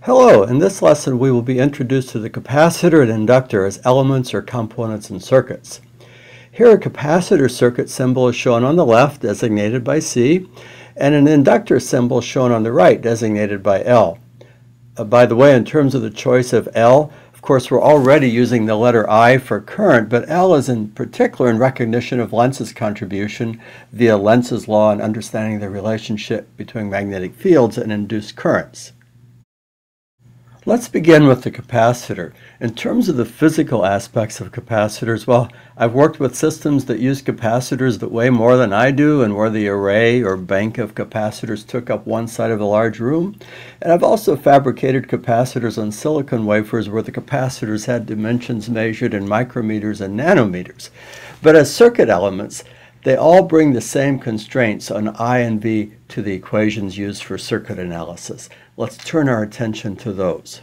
Hello, in this lesson we will be introduced to the capacitor and inductor as elements or components in circuits. Here a capacitor circuit symbol is shown on the left, designated by C, and an inductor symbol shown on the right, designated by L. By the way, in terms of the choice of L, of course we're already using the letter I for current, but L is in particular in recognition of Lenz's contribution via Lenz's law and understanding the relationship between magnetic fields and induced currents. Let's begin with the capacitor. In terms of the physical aspects of capacitors, well, I've worked with systems that use capacitors that weigh more than I do and where the array or bank of capacitors took up one side of a large room. And I've also fabricated capacitors on silicon wafers where the capacitors had dimensions measured in micrometers and nanometers. But as circuit elements, they all bring the same constraints on I and V to the equations used for circuit analysis. Let's turn our attention to those.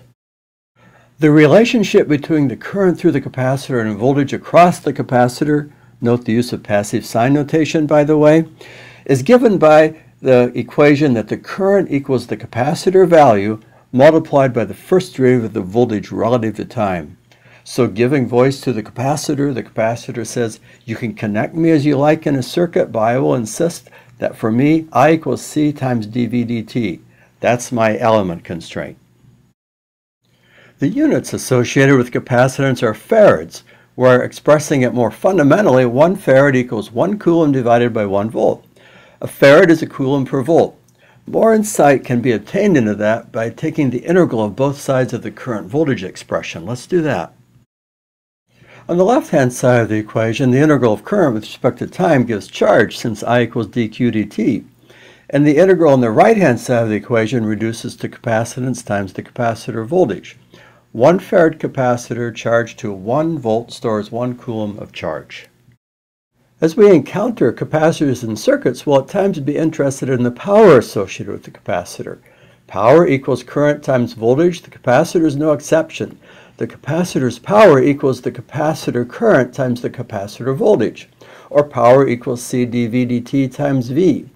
The relationship between the current through the capacitor and voltage across the capacitor, note the use of passive sign notation by the way, is given by the equation that the current equals the capacitor value multiplied by the first derivative of the voltage relative to time. So giving voice to the capacitor says, you can connect me as you like in a circuit, but I will insist that for me, I equals C times dV dt. That's my element constraint. The units associated with capacitance are farads, where expressing it more fundamentally, 1 farad equals 1 coulomb divided by 1 volt. A farad is a coulomb per volt. More insight can be obtained into that by taking the integral of both sides of the current voltage expression. Let's do that. On the left-hand side of the equation, the integral of current with respect to time gives charge since I equals dq dt. And the integral on the right-hand side of the equation reduces to capacitance times the capacitor voltage. 1 farad capacitor charged to 1 volt stores 1 coulomb of charge. As we encounter capacitors in circuits, we'll at times be interested in the power associated with the capacitor. Power equals current times voltage. The capacitor is no exception. The capacitor's power equals the capacitor current times the capacitor voltage, or power equals C dV dt times V.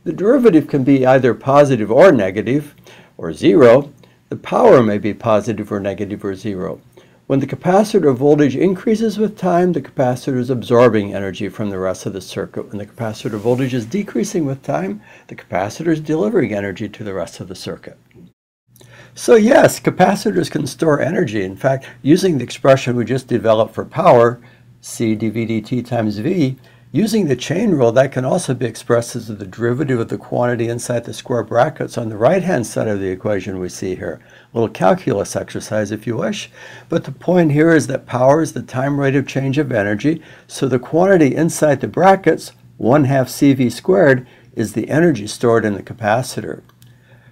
The derivative can be either positive or negative, or zero. The power may be positive or negative or zero. When the capacitor voltage increases with time, the capacitor is absorbing energy from the rest of the circuit. When the capacitor voltage is decreasing with time, the capacitor is delivering energy to the rest of the circuit. So yes, capacitors can store energy. In fact, using the expression we just developed for power, C dV dt times V, using the chain rule, that can also be expressed as the derivative of the quantity inside the square brackets on the right-hand side of the equation we see here. A little calculus exercise if you wish. But the point here is that power is the time rate of change of energy, so the quantity inside the brackets, 1/2 CV squared, is the energy stored in the capacitor.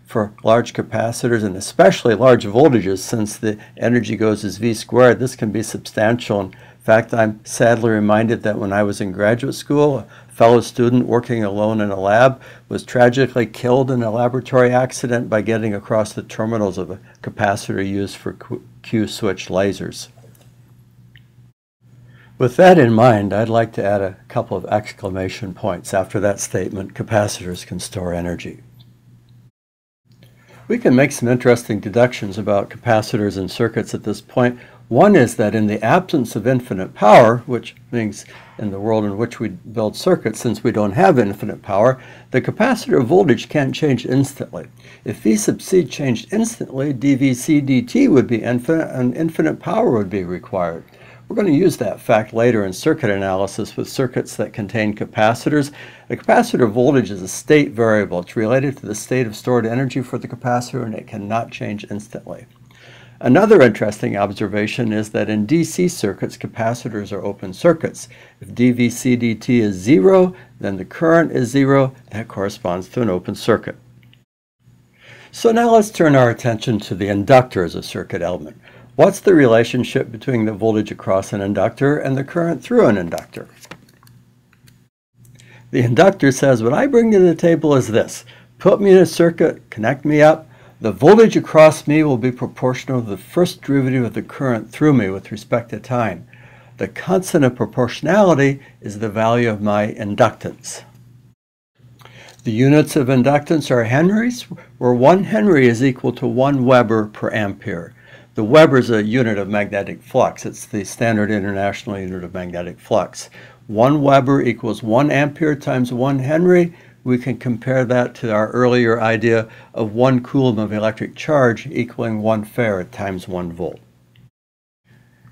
For large capacitors and especially large voltages, since the energy goes as V squared, this can be substantial. In fact, I'm sadly reminded that when I was in graduate school, a fellow student working alone in a lab was tragically killed in a laboratory accident by getting across the terminals of a capacitor used for Q-switch lasers. With that in mind, I'd like to add a couple of exclamation points after that statement, capacitors can store energy. We can make some interesting deductions about capacitors and circuits at this point. One is that in the absence of infinite power, which means in the world in which we build circuits, since we don't have infinite power, the capacitor voltage can't change instantly. If V sub C changed instantly, dVc dt would be infinite and infinite power would be required. We're going to use that fact later in circuit analysis with circuits that contain capacitors. The capacitor voltage is a state variable. It's related to the state of stored energy for the capacitor and it cannot change instantly. Another interesting observation is that in DC circuits, capacitors are open circuits. If dVc dt is 0, then the current is 0. That corresponds to an open circuit. So now let's turn our attention to the inductor as a circuit element. What's the relationship between the voltage across an inductor and the current through an inductor? The inductor says, what I bring to the table is this. Put me in a circuit, connect me up. The voltage across me will be proportional to the first derivative of the current through me with respect to time. The constant of proportionality is the value of my inductance. The units of inductance are henries, where 1 henry is equal to 1 Weber per ampere. The Weber is a unit of magnetic flux. It's the standard international unit of magnetic flux. 1 Weber equals 1 ampere times 1 henry. We can compare that to our earlier idea of 1 coulomb of electric charge equaling 1 farad times 1 volt.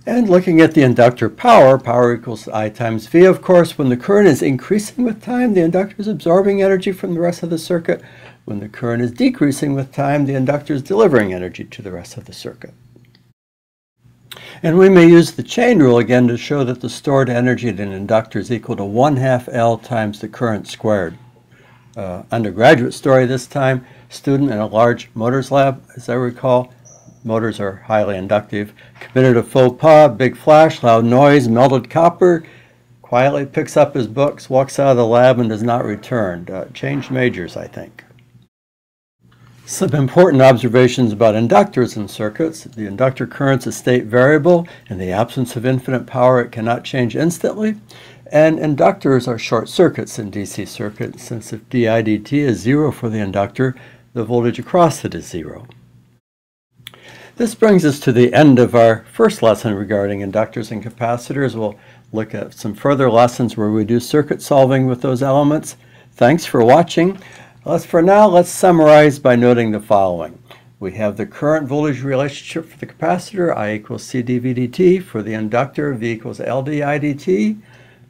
And looking at the inductor power, power equals I times V, of course. When the current is increasing with time, the inductor is absorbing energy from the rest of the circuit. When the current is decreasing with time, the inductor is delivering energy to the rest of the circuit. And we may use the chain rule again to show that the stored energy in an inductor is equal to 1/2 L times the current squared. Undergraduate story this time, student in a large motors lab, as I recall. Motors are highly inductive. Committed a faux pas, big flash, loud noise, melted copper, quietly picks up his books, walks out of the lab and does not return. Changed majors, I think. Some important observations about inductors in circuits. The inductor current is a state variable. In the absence of infinite power, it cannot change instantly. And inductors are short circuits in DC circuits, since if di dt is 0 for the inductor, the voltage across it is 0. This brings us to the end of our first lesson regarding inductors and capacitors. We'll look at some further lessons where we do circuit solving with those elements. Thanks for watching. For now, let's summarize by noting the following. We have the current voltage relationship for the capacitor, I equals C dV dt. For the inductor, V equals L di dt.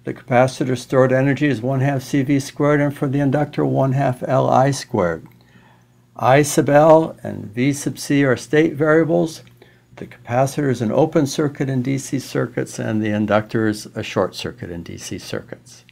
The capacitor stored energy is 1/2 CV squared, and for the inductor, 1/2 Li squared. I sub L and V sub C are state variables. The capacitor is an open circuit in DC circuits, and the inductor is a short circuit in DC circuits.